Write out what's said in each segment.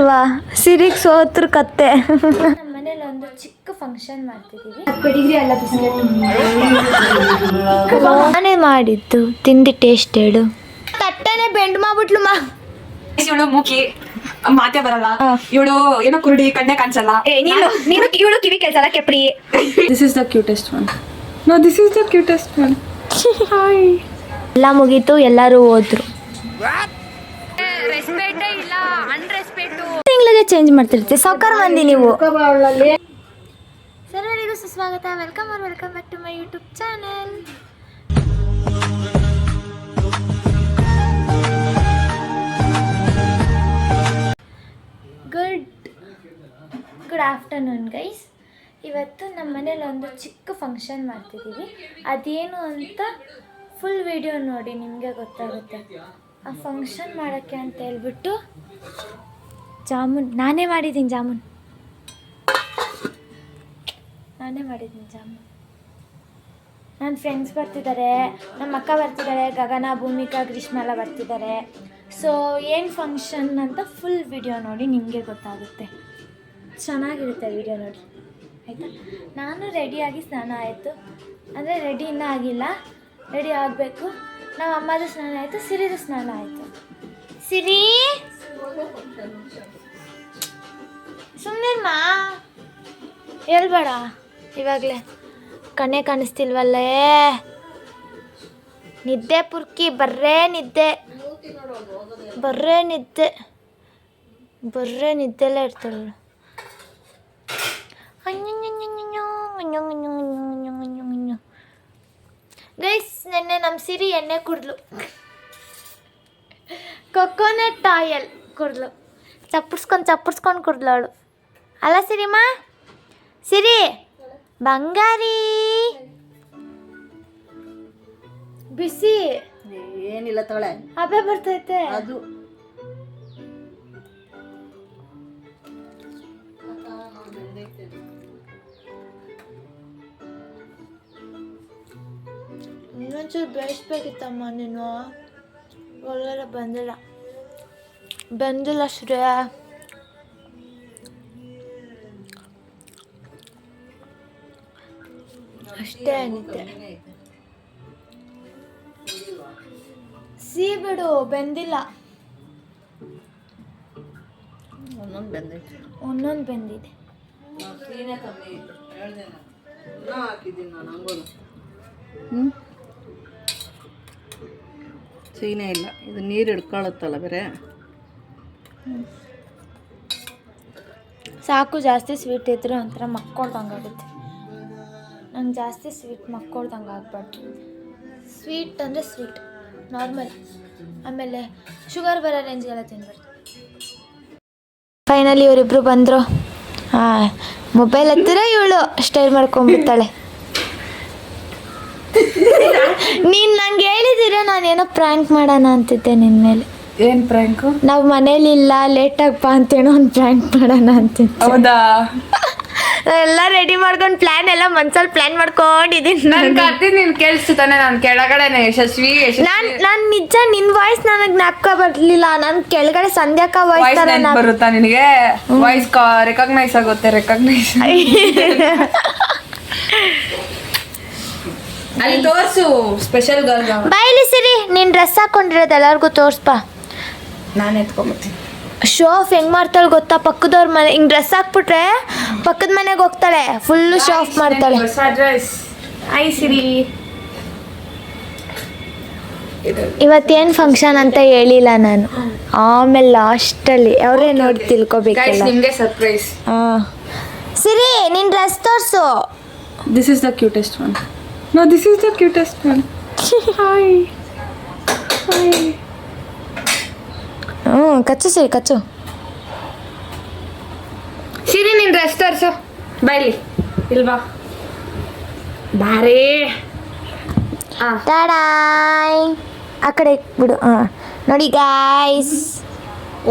ಅಲ್ವಾ, ಸಿರಿಗೆ ಸೋತ್ರ ಕತ್ತೆ. ನಮ್ಮ ಮನೇಲಿ ಒಂದು ಚಿಕ್ಕ ಫಂಕ್ಷನ್ ಮಾಡ್ತಿದ್ದೀವಿ. ನಾನೇ ಮಾಡಿದ್ದು, ತಿಂದು ಟೇಸ್ಟ್ ಹೇಳು. ತಟ್ಟೆನೆ ಬೆಂಡ್ ಮಾಡ್ಬಿಟ್ಲು ಇವಳು ಮೂಕಿ, ಮಾತೆ ಬರಲ್ಲ. ಇವಳು ಏನೋ ಕುರುಡಿ, ಕಣ್ಣೆ ಕಾಣಿಸಲ್ಲ. ನೀನು ಇವಳು ಕಿವಿ ಕೆಲ್ಸಲ್ಲ ಕೆಪ್ರಿ. This is the cutest one. No, this is the cutest one. Hi. ಎಲ್ಲ ಮುಗೀತು, ಎಲ್ಲರೂ ಹೋದ್ರು. ತಿಂಗಳಿಗೆ ಚೇಂಜ್ ಮಾಡ್ತಿರ್ತೀವಿ. ಸಾವ್ಕಾರ ಮಂದಿ ನೀವು. ಸರ್ವರಿಗೂ ಸುಸ್ವಾಗತ. Welcome back to my YouTube channel. Good afternoon guys. ಇವತ್ತು ನಮ್ಮ ಮನೇಲಿ ಒಂದು ಚಿಕ್ಕ ಫಂಕ್ಷನ್ ಮಾಡ್ತಿದ್ದೀವಿ. ಅದೇನು ಅಂತ ಫುಲ್ ವಿಡಿಯೋ ನೋಡಿ, ನಿಮಗೆ ಗೊತ್ತಾಗುತ್ತೆ. ಆ ಫಂಕ್ಷನ್ ಮಾಡೋಕ್ಕೆ ಅಂತ ಹೇಳ್ಬಿಟ್ಟು ನಾನೇ ಮಾಡಿದ್ದೀನಿ ಜಾಮೂನ್. ನನ್ನ ಫ್ರೆಂಡ್ಸ್ ಬರ್ತಿದ್ದಾರೆ, ನಮ್ಮ ಅಕ್ಕ ಬರ್ತಿದ್ದಾರೆ, ಗಗನ, ಭೂಮಿಕಾ, ಗ್ರೀಷ್ಮ ಎಲ್ಲ ಬರ್ತಿದ್ದಾರೆ. ಸೊ ಏನು ಫಂಕ್ಷನ್ ಅಂತ ಫುಲ್ ವಿಡಿಯೋ ನೋಡಿ, ನಿಮಗೆ ಗೊತ್ತಾಗುತ್ತೆ. ಚೆನ್ನಾಗಿರುತ್ತೆ ವಿಡಿಯೋ ನೋಡಿ, ಆಯಿತಾ. ನಾನು ರೆಡಿಯಾಗಿ ಸ್ನಾನ ಆಯಿತು, ಅಂದರೆ ರೆಡಿ ಇನ್ನೂ ಆಗಿಲ್ಲ, ರೆಡಿ ಆಗಬೇಕು. ನಮ್ಮ ಅಮ್ಮದು ಸ್ನಾನ ಆಯಿತು, ಸಿರಿದು ಸ್ನಾನ ಆಯಿತು. ಸಿರಿ ಸುಮ್ಮನೆಮ್ಮ ಹೇಳ್ಬೇಡ, ಇವಾಗಲೇ ಕಣ್ಣೇ ಕಾಣಿಸ್ತಿಲ್ವಲ್ಲೇ. ನಿದ್ದೆ ಪುರ್ಕಿ, ಬರ್ರೇ ನಿದ್ದೆಲ್ಲೇ ಇರ್ತಾಳೆ. ಗೈಸ್, ನೆನ್ನೆ ನಮ್ಮ ಸಿರಿ ಎಣ್ಣೆ ಕುಡ್ಲು, ಕೊಕೊನಟ್ ಆಯಲ್ ಕುಡ್ಲು, ಚಪ್ಪರ್ಸ್ಕೊಂಡು ಕುಡ್ಲು ಅವಳು. ಅಲ್ಲ ಸಿರಿಮ್ಮ, ಸಿರಿ ಬಂಗಾರಿ, ಬಿಸಿ ಏನಿಲ್ಲ ತಳೆ ಹಬ್ಬ ಬರ್ತೈತೆ. ಅದು ಇನ್ನೊಂಚೂರು ಬೇಯಿಸ್ಬೇಕಿತ್ತಮ್ಮ, ನೀನು ಒಳಗಡೆ ಬಂದಿಲ್ಲ ಶ್ರೇಯ. ಅಷ್ಟೇ ಏನಿದೆ. ಸಿಹಿ ಬಿಡು, ಬೆಂದಿಲ್ಲ. ಒಂದೊಂದು ಬೆಂದಿದೆ. ಸೀನೆ ಇಲ್ಲ, ಇದು ನೀರು ಹಿಡ್ಕೊಳತ್ತಲ್ಲ ಬೇರೆ. ಸಾಕು, ಜಾಸ್ತಿ ಸ್ವೀಟ್ ಇದ್ರೆ ಒಂಥರ ಮಕ್ಕೊಳ್ದಂಗಾಗುತ್ತೆ. ನಂಗೆ ಜಾಸ್ತಿ ಸ್ವೀಟ್ ಮಕ್ಕೊಳ್ದಂಗೆ ಆಗ್ಬಾರ್ದು. ಸ್ವೀಟ್ ಅಂದರೆ ಸ್ವೀಟ್ ನಾರ್ಮಲ್, ಆಮೇಲೆ ಶುಗರ್ ಬರೋ ರೇಂಜ್ಗೆಲ್ಲ ತಿನ್ಬಾರ್ದು. ಫೈನಲಿ ಇವರಿಬ್ರು ಬಂದರು. ಮೊಬೈಲ್ ಹತ್ತಿರ ಇವಳು ಸ್ಟೈಲ್ ಮಾಡ್ಕೊಂಡ್ಬಿಡ್ತಾಳೆ. ನೀನು ನಂಗೆ ಹೇಳಿದ್ದೀರ, ನಾನೇನೋ ಪ್ರ್ಯಾಂಕ್ ಮಾಡೋಣ ಅಂತಿದ್ದೆ ನಿನ್ನ ಮೇಲೆ. ಏನ್ ಪ್ರ್ಯಾಂಕು? ನಾವು ಮನೇಲಿ ಇಲ್ಲ, ಲೇಟಾಗಿ ಬಾ ಅಂತೇನೋ ಒಂದು ಪ್ರ್ಯಾಂಕ್ ಮಾಡೋಣ ಅಂತಿದ್ದೆ. ಹೌದಾ? ಎಲ್ಲ ರೆಡಿ ಮಾಡ್ಕೊಂಡು ಪ್ಲಾನ್ ಎಲ್ಲ ಮನ್ಸಲ್ಲಿ ಪ್ಲಾನ್ ಮಾಡ್ಕೊಂಡಿದ್ದೀನಿ. ನನ್ ಕರ್ತಿ ನೀನ್ ಕೇಳಿಸ್ತಾನೆ, ನಾನು ಕೆಳಗಡೆನೆ ಯಶಸ್ವಿ. ನಾನು ನಿಜ ನಿನ್ ವಾಯ್ಸ್ ನನಗೆ ಜ್ಞಾಪಕ ಬರ್ಲಿಲ್ಲ. ನಾನು ಕೆಳಗಡೆ ಸಂಧ್ಯಾಕ ವಾಯ್ಸ್ ಬರುತ್ತಾ ನಿನಗೆ? ವಾಯ್ಸ್ ರೆಕಗ್ನೈಸ್ ಆಗುತ್ತೆ. ರೆಕಗ್ನೈಸ್ ಅಲ್ಲಿ ತೋರ್ಸು, ಸ್ಪೆಷಲ್ ಗರ್ಲ್. ಬಾಯ್ಲಿ ಸಿರಿ, ನೀನ್ ಡ್ರೆಸ್ ಹಾಕೊಂಡಿರೋದು ಎಲ್ಲರಿಗೂ ತೋರ್ಸ್ಪಾ. ನಾನು ಎತ್ಕೊಂಡ್ಬರ್ತೀನಿ. ಶೋ ಆಫ್ ಹೆಂಗ್ ಮಾಡ್ತಾಳೆ ಗೊತ್ತಾ? ಪಕ್ಕದವ್ರ ಮನೆ ಹಿಂಗ್ ಡ್ರೆಸ್ ಹಾಕ್ಬಿಟ್ರೆ ಪಕ್ಕದ ಮನೆಗೆ ಹೋಗ್ತಾಳೆ, ಫುಲ್ಲು ಶೋ ಆಫ್ ಮಾಡ್ತಾಳೆ. ಸಿರಿ, ಇವತ್ತೇನು ಫಂಕ್ಷನ್ ಅಂತ ಹೇಳಿಲ್ಲ ನಾನು, ಆಮೇಲೆ ಲಾಸ್ಟಲ್ಲಿ ಅವರೇ ನೋಡಿ ತಿಳ್ಕೊಬೇಕಲ್ಲ. ನಿಮ್ಗೆ ಸರ್ಪ್ರೈಸ್. ಸಿರಿ, ನಿನ್ ಡ್ರೆಸ್ ತೋರ್ಸು. This is the cutest one. No, this is the cutest one. Hi. ಕಚ್ಚು ಸಿರಿ, ಕಚ್ಚು. ಸಿರಿ, ನಿನ್ ಡ್ರೆಸ್ ತೋರ್ಸು. ಬೈಲಿ ಇಲ್ವಾ? ಬಾರೇ. ಟಾಡಾಯ್, ಆ ಕಡೆ ಬಿಡು. ನೋಡಿ ಗಾಯ್ಸ್,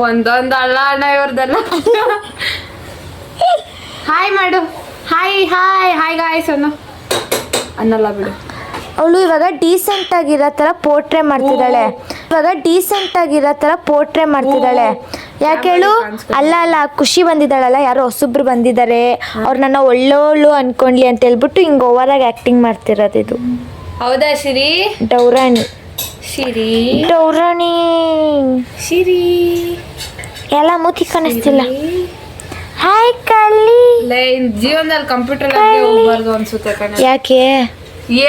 ಒಂದೊಂದು ಅಲ್ಲ ಅಣ್ಣ ಇವ್ರದೆಲ್ಲ. ಹಾಯ್ ಮಾಡು. ಹಾಯ್ ಹಾಯ್ ಹಾಯ್ ಗಾಯ್ಸ್ ಅನ್ನಲ್ಲ ಬಿಡು. ಅವಳು ಇವಾಗ ಡೀಸೆಂಟ್ ಆಗಿರೋ ಥರ ಪೋರ್ಟ್ರೇ ಮಾಡ್ತಿದ್ದಾಳೆ. ಯಾಕೆ ಹೇಳು? ಅಲ್ಲ ಖುಷಿ ಬಂದಿದ್ದಾಳಲ್ಲ, ಯಾರೋ ಹೊಸಬ್ರು ಬಂದಿದ್ದಾರೆ, ಅವ್ರು ನನ್ನ ಒಳ್ಳೋಳು ಅನ್ಕೊಂಡ್ಲಿ ಅಂತ ಹೇಳ್ಬಿಟ್ಟು ಹಿಂಗೆ ಓವರಾಗಿ ಆ್ಯಕ್ಟಿಂಗ್ ಮಾಡ್ತಿರೋದು ಇದು. ಹೌದಾ ಶಿರಿ? ಡೌರಾಣಿ ಶಿರಿ ಡೌರಾಣಿ ಶಿರಿ ಎಲ್ಲ ಮೂತಿ ಕಾಣಿಸ್ತಿಲ್ಲ. ಹಾಯ್ ಕಲ್ಲಿ. ಜೀವನದಲ್ಲಿ ಕಂಪ್ಯೂಟರ್ ಹೋಗ್ಬಾರ್ದು ಅನ್ಸುತ್ತೆ ಕಣೆ. ಯಾಕೆ?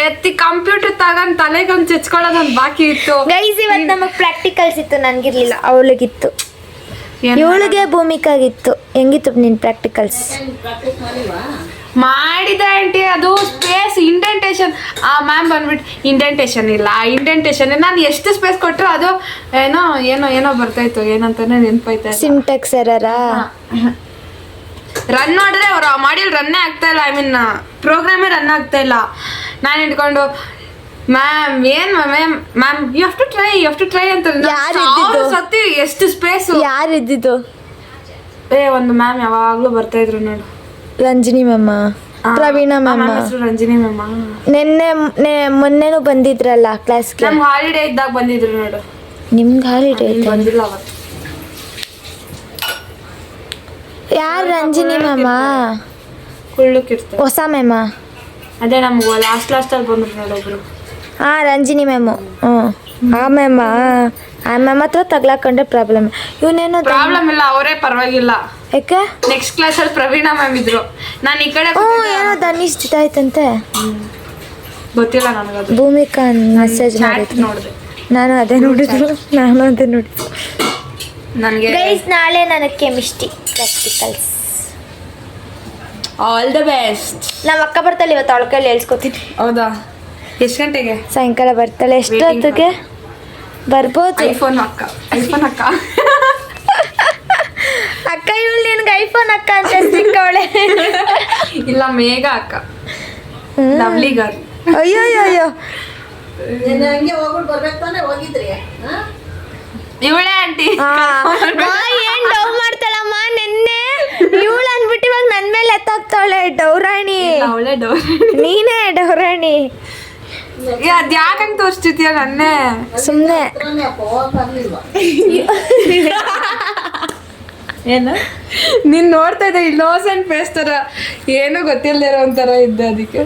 ಎತ್ತಿ ಕಂಪ್ಯೂಟರ್ ತಗೊಂಡ್ ತಲೆಗೆ ಒಂದು ಚಚ್ಕೊಳ್ಳೋದೊಂದು ಬಾಕಿ ಇತ್ತು. ಗೈಸ್ ಇವತ್ತು ನಮಗೆ ಪ್ರಾಕ್ಟಿಕಲ್ಸ್ ಇತ್ತು, ನನಗಿರ್ಲಿಲ್ಲ, ಅವಳಿಗಿತ್ತು. ಇವಳಿಗೆ ಭೂಮಿಕಾಗಿತ್ತು. ಹೆಂಗಿತ್ತು ನಿನ್ ಪ್ರಾಕ್ಟಿಕಲ್ಸ್? ಮಾಡಿದ ಆಂಟಿ, ಅದು ಸ್ಪೇಸ್ ಇಂಡೆಂಟೇಶನ್. ಆ ಮ್ಯಾಮ್ ಬಂದ್ಬಿಟ್ಟು ಇಂಡೆಂಟೇಶನ್ ಇಲ್ಲ, ಇಂಡೆಂಟೇಶನ್ ನಾನು ಎಷ್ಟು ಸ್ಪೇಸ್ ಕೊಟ್ಟರು ಅದು ಏನೋ ಏನೋ ಏನೋ ಬರ್ತಾಯಿತ್ತು, ಏನಂತಾನೆ ನೆನಪೈತೆ. ಸಿಂಟೆಕ್ಸ್ ಎರರಾ? ರನ್ ಮಾಡಿದ್ರೆ ಅವ್ರು ಮಾಡಿಲ್ ರನ್ನೇ ಆಗ್ತಾ ಇಲ್ಲ, ಐ ಮೀನ್ ಪ್ರೋಗ್ರಾಮೇ ರನ್ ಆಗ್ತಾ ಇಲ್ಲ. ನಾನು ಇಟ್ಕೊಂಡು ಮ್ಯಾಮ್ ಏನ್ ma'am you have to try ಅಂತ ಸತಿ ಎಷ್ಟು ಸ್ಪೇಸ್. ಯಾರು ಇದ್ದಿದ್ದು? ಒಂದು ಮ್ಯಾಮ್ ಯಾವಾಗ್ಲೂ ಬರ್ತಾ ಇದ್ರು ನೋಡು. Ranjini ma'am, Praveena ma'am, Ranjini ma'am. ಮೊನ್ನೆನೂ ಬಂದಿದ್ರಲ್ಲ ಕ್ಲಾಸ್ಗೆ. ನಮ್ಗೆ ಹಾಲಿಡೇ ಇದ್ದಾಗ ಬಂದಿದ್ರು ನೋಡು. ನಿಮ್ಗೆ ಹಾಲಿಡೇ ಬಂದಿಲ್ಲ ಅವತ್ತು. ಯಾರು ರಂಜಿನಿ ಮ್ಯಾಮ? ಕುಳ್ಳುಕಿರ್ತಾರೆ. ಹೊಸ ಮ್ಯಾಮ? ಅದೇ ನಮ್ಗೆ ಲಾಸ್ಟಲ್ಲಿ ಬಂದ್ರು ನೋಡೊಬ್ರು. ರಂಜಿನಿ ಮ್ಯಾಮು. ಆ ಮ್ಯಾಮ ಹತ್ರ ತಗ್ಲಾಕೊಂಡ್ರೆ ಪ್ರಾಬ್ಲಮ್. ಇವನೇನೋ ಪ್ರಾಬ್ಲಮ್ ಇಲ್ಲ, ಅವರೇ ಪರವಾಗಿಲ್ಲ. ಯಾಕೆ? ನೆಕ್ಸ್ಟ್ ಕ್ಲಾಸಲ್ಲಿ ಪ್ರವೀಣ ಮ್ಯಾಮ್ ಇದ್ರು. ನಾನು ಈ ಕಡೆ ಏನೋ ಧನಿಷ್ ಆಯ್ತಂತೆ, ಗೊತ್ತಿಲ್ಲ ನನಗದು. ಭೂಮಿಕಾ ಮೆಸೇಜ್ ಮಾಡಿದ್ರು, ನೋಡಿದೆ. ನಾನು ಅದೇ ನೋಡಿದ್ರು. ನನಗೆ ಗೈಸ್ ನಾಳೆ ನನಗೆ chemistry practicals. All the best. ನಮ್ಮ ಅಕ್ಕ ಬರ್ತಾಳೆ ಇವತ್ತು, ಅವಳ ಕೈಲಿ ಹೇಳ್ಸ್ಕೊತೀನಿ. ಹೌದಾ? ಎಷ್ಟು ಗಂಟೆಗೆ? ಸಾಯಂಕಾಲ ಬರ್ತಾಳೆ. ಎಷ್ಟೊತ್ತಿಗೆ ಬರ್ಬೋದು? ಐಫೋನ್ ಅಕ್ಕ ಅಕ್ಕ ಇವಳು ನಿನ್ಗೆ ಐಫೋನ್ ಅಕ್ಕ ಅಂತ ಸಿಕ್ಕವಳೆ. ಇಲ್ಲ ಮೇಘ ಅಕ್ಕ, ಲವ್ಲಿ ಗರ್ಲ್. ಅಯ್ಯೋ ಹಂಗೆ ಹೋಗ್ಬಿಟ್ಟು ಬರ್ಬೇಕು ತಾನೆ, ಹೋಗಿದ್ರಿ? ಇವಳೇ ಆಂಟಿ. ಏನ್ ಡವ್ ಮಾಡ್ತಾಳಮ್ಮ ನಿನ್ನೆ ಇವಳು ಅಂದ್ಬಿಟ್ಟು ಇವಾಗ ನನ್ ಮೇಲೆ ಎತ್ತಾಗ್ತಾವಳೆ. ಡೌರಾಣಿ ಅವಳೇ ಡೋರ್. ನೀನೇ ಡೌರಾಣಿ. ಅದ್ ಯಾಕಂಗ್ ತೋರಿಸ್ತಿದ್ಯಾ ನನ್ನೇ? ಸುಮ್ನೆ ಹೋಗಕ್ಕಾಗ್ಲಿಲ್ವಾ? ಏನು ನೀನ್ ನೋಡ್ತಾ ಇದ್ದೆ ಇನ್ನೋಸೆಂಟ್ ಫೇಸ್ ತರ, ಏನು ಗೊತ್ತಿಲ್ಲದಿರೋ ಒಂಥರ ಇದ್ದೆ, ಅದಕ್ಕೆ.